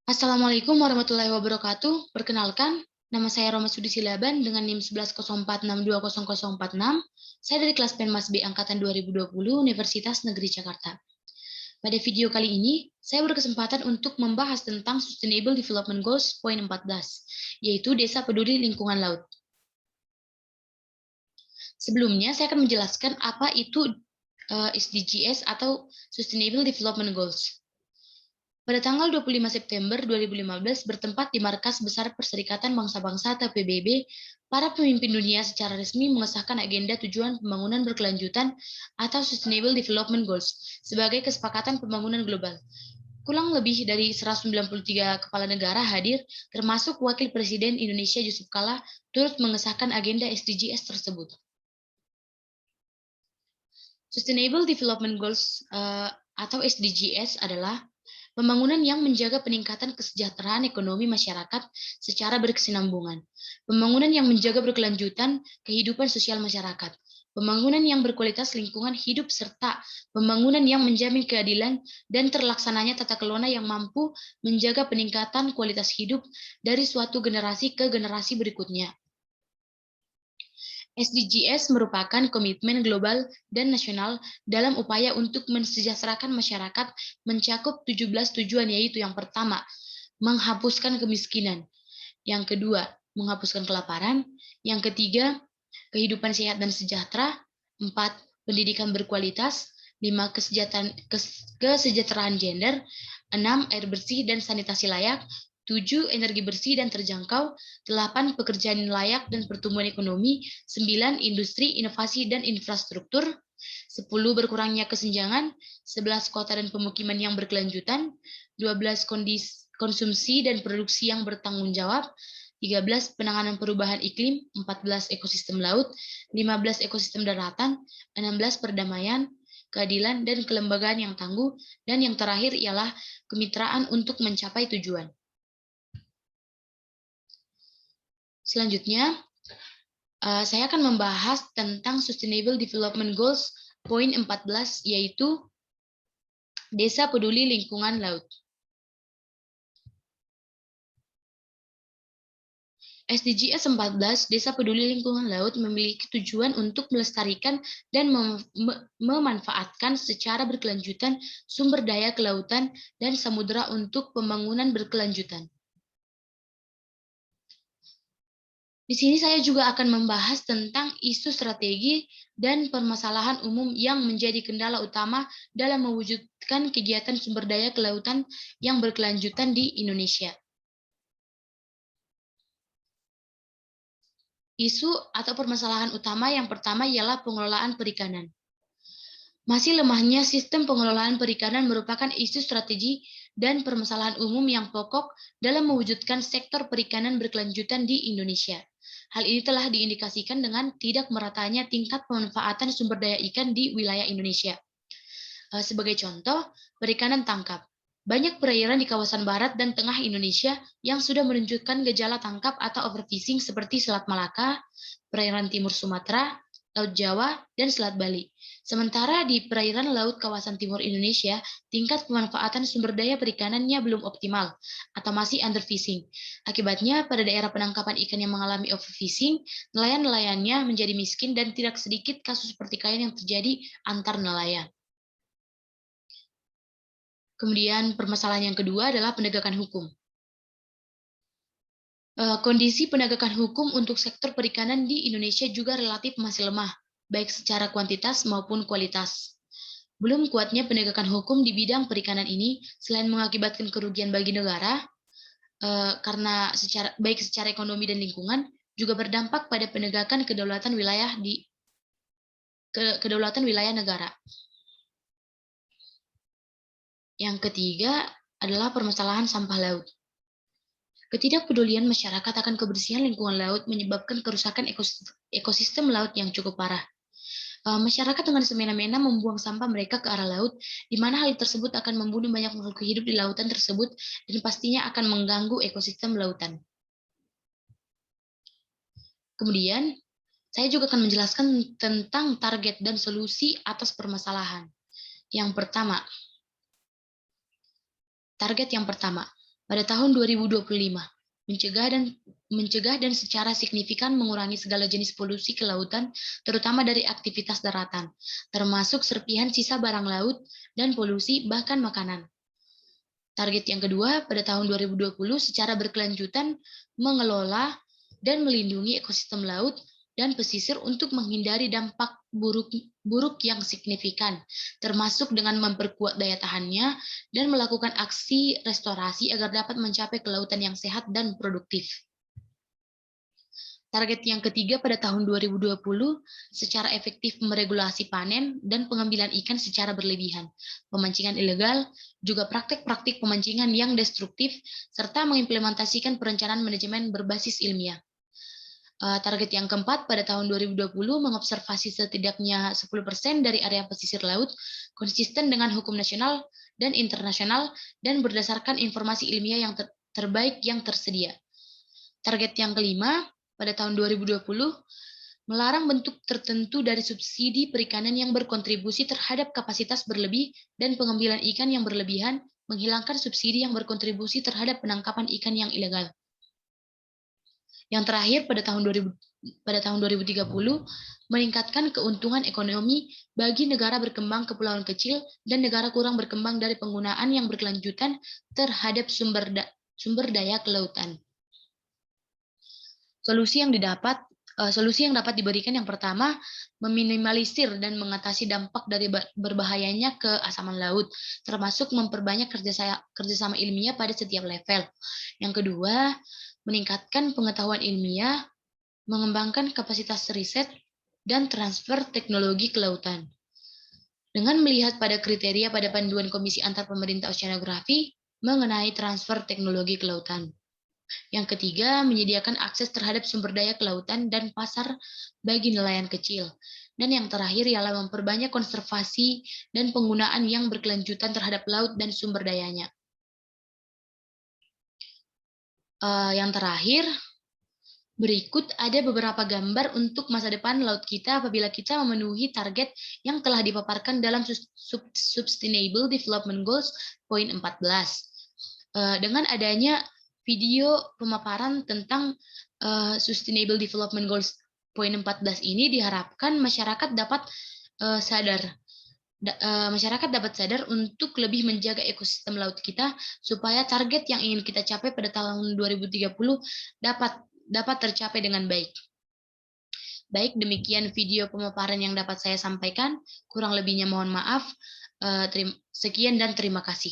Assalamualaikum warahmatullahi wabarakatuh. Perkenalkan, nama saya Roma Sudi Silaban dengan NIM 1104620046. Saya dari kelas Penmas B angkatan 2020 Universitas Negeri Jakarta. Pada video kali ini, saya berkesempatan untuk membahas tentang Sustainable Development Goals poin 14, yaitu Desa Peduli Lingkungan Laut. Sebelumnya, saya akan menjelaskan apa itu SDGs atau Sustainable Development Goals. Pada tanggal 25 September 2015 bertempat di Markas Besar Perserikatan Bangsa-Bangsa atau PBB, para pemimpin dunia secara resmi mengesahkan agenda tujuan pembangunan berkelanjutan atau Sustainable Development Goals sebagai kesepakatan pembangunan global. Kurang lebih dari 193 kepala negara hadir, termasuk Wakil Presiden Indonesia Yusuf Kala, turut mengesahkan agenda SDGs tersebut. Sustainable Development Goals atau SDGs adalah pembangunan yang menjaga peningkatan kesejahteraan ekonomi masyarakat secara berkesinambungan. Pembangunan yang menjaga berkelanjutan kehidupan sosial masyarakat. Pembangunan yang berkualitas lingkungan hidup serta pembangunan yang menjamin keadilan dan terlaksananya tata kelola yang mampu menjaga peningkatan kualitas hidup dari suatu generasi ke generasi berikutnya. SDGs merupakan komitmen global dan nasional dalam upaya untuk mensejahterakan masyarakat mencakup 17 tujuan, yaitu yang pertama, menghapuskan kemiskinan, yang kedua, menghapuskan kelaparan, yang ketiga, kehidupan sehat dan sejahtera, 4, pendidikan berkualitas, 5, kesejahteraan gender, 6, air bersih dan sanitasi layak, 7. Energi bersih dan terjangkau, 8. Pekerjaan layak dan pertumbuhan ekonomi, 9. Industri, inovasi, dan infrastruktur, 10. Berkurangnya kesenjangan, 11. Kota dan pemukiman yang berkelanjutan, 12. Konsumsi dan produksi yang bertanggung jawab, 13. Penanganan perubahan iklim, 14. Ekosistem laut, 15. Ekosistem daratan, 16. Perdamaian, keadilan, dan kelembagaan yang tangguh, dan yang terakhir ialah kemitraan untuk mencapai tujuan. Selanjutnya, saya akan membahas tentang Sustainable Development Goals poin 14, yaitu Desa Peduli Lingkungan Laut. SDGs 14, Desa Peduli Lingkungan Laut, memiliki tujuan untuk melestarikan dan memanfaatkan secara berkelanjutan sumber daya kelautan dan samudera untuk pembangunan berkelanjutan. Di sini saya juga akan membahas tentang isu strategi dan permasalahan umum yang menjadi kendala utama dalam mewujudkan kegiatan sumber daya kelautan yang berkelanjutan di Indonesia. Isu atau permasalahan utama yang pertama ialah pengelolaan perikanan. Masih lemahnya sistem pengelolaan perikanan merupakan isu strategi dan permasalahan umum yang pokok dalam mewujudkan sektor perikanan berkelanjutan di Indonesia. Hal ini telah diindikasikan dengan tidak meratanya tingkat pemanfaatan sumber daya ikan di wilayah Indonesia. Sebagai contoh, perikanan tangkap. Banyak perairan di kawasan barat dan tengah Indonesia yang sudah menunjukkan gejala tangkap atau overfishing seperti Selat Malaka, perairan timur Sumatera, Laut Jawa, dan Selat Bali. Sementara di perairan laut kawasan timur Indonesia, tingkat pemanfaatan sumber daya perikanannya belum optimal atau masih underfishing. Akibatnya, pada daerah penangkapan ikan yang mengalami overfishing, nelayan-nelayannya menjadi miskin dan tidak sedikit kasus pertikaian yang terjadi antar nelayan. Kemudian permasalahan yang kedua adalah penegakan hukum. Kondisi penegakan hukum untuk sektor perikanan di Indonesia juga relatif masih lemah, baik secara kuantitas maupun kualitas. Belum kuatnya penegakan hukum di bidang perikanan ini, selain mengakibatkan kerugian bagi negara, karena baik secara ekonomi dan lingkungan, juga berdampak pada penegakan kedaulatan wilayah negara. Yang ketiga adalah permasalahan sampah laut. Ketidakpedulian masyarakat akan kebersihan lingkungan laut menyebabkan kerusakan ekosistem laut yang cukup parah. Masyarakat dengan semena-mena membuang sampah mereka ke arah laut, di mana hal tersebut akan membunuh banyak makhluk hidup di lautan tersebut dan pastinya akan mengganggu ekosistem lautan. Kemudian, saya juga akan menjelaskan tentang target dan solusi atas permasalahan. Yang pertama, target yang pertama, pada tahun 2025, mencegah dan secara signifikan mengurangi segala jenis polusi ke lautan, terutama dari aktivitas daratan, termasuk serpihan sisa barang laut dan polusi bahkan makanan. Target yang kedua, pada tahun 2020 secara berkelanjutan mengelola dan melindungi ekosistem laut dan pesisir untuk menghindari dampak buruk yang signifikan, termasuk dengan memperkuat daya tahannya dan melakukan aksi restorasi agar dapat mencapai kelautan yang sehat dan produktif. Target yang ketiga pada tahun 2020 secara efektif meregulasi panen dan pengambilan ikan secara berlebihan, pemancingan ilegal, juga praktik-praktik pemancingan yang destruktif, serta mengimplementasikan perencanaan manajemen berbasis ilmiah. Target yang keempat pada tahun 2020 mengobservasi setidaknya 10% dari area pesisir laut konsisten dengan hukum nasional dan internasional dan berdasarkan informasi ilmiah yang terbaik yang tersedia. Target yang kelima pada tahun 2020 melarang bentuk tertentu dari subsidi perikanan yang berkontribusi terhadap kapasitas berlebih dan pengambilan ikan yang berlebihan, menghilangkan subsidi yang berkontribusi terhadap penangkapan ikan yang ilegal. Yang terakhir pada tahun 2030 meningkatkan keuntungan ekonomi bagi negara berkembang kepulauan kecil dan negara kurang berkembang dari penggunaan yang berkelanjutan terhadap sumber daya kelautan. Solusi yang dapat diberikan yang pertama, meminimalisir dan mengatasi dampak dari berbahayanya keasaman laut, termasuk memperbanyak kerjasama ilmiah pada setiap level. Yang kedua, meningkatkan pengetahuan ilmiah, mengembangkan kapasitas riset, dan transfer teknologi kelautan. Dengan melihat pada kriteria pada panduan Komisi Antar Pemerintah Oceanografi mengenai transfer teknologi kelautan. Yang ketiga, menyediakan akses terhadap sumber daya kelautan dan pasar bagi nelayan kecil. Dan yang terakhir ialah memperbanyak konservasi dan penggunaan yang berkelanjutan terhadap laut dan sumber dayanya. Yang terakhir, berikut ada beberapa gambar untuk masa depan laut kita apabila kita memenuhi target yang telah dipaparkan dalam Sustainable Development Goals poin 14. Dengan adanya video pemaparan tentang Sustainable Development Goals poin 14 ini diharapkan masyarakat dapat sadar untuk lebih menjaga ekosistem laut kita supaya target yang ingin kita capai pada tahun 2030 dapat tercapai dengan baik. Baik, demikian video pemaparan yang dapat saya sampaikan. Kurang lebihnya mohon maaf. Sekian dan terima kasih.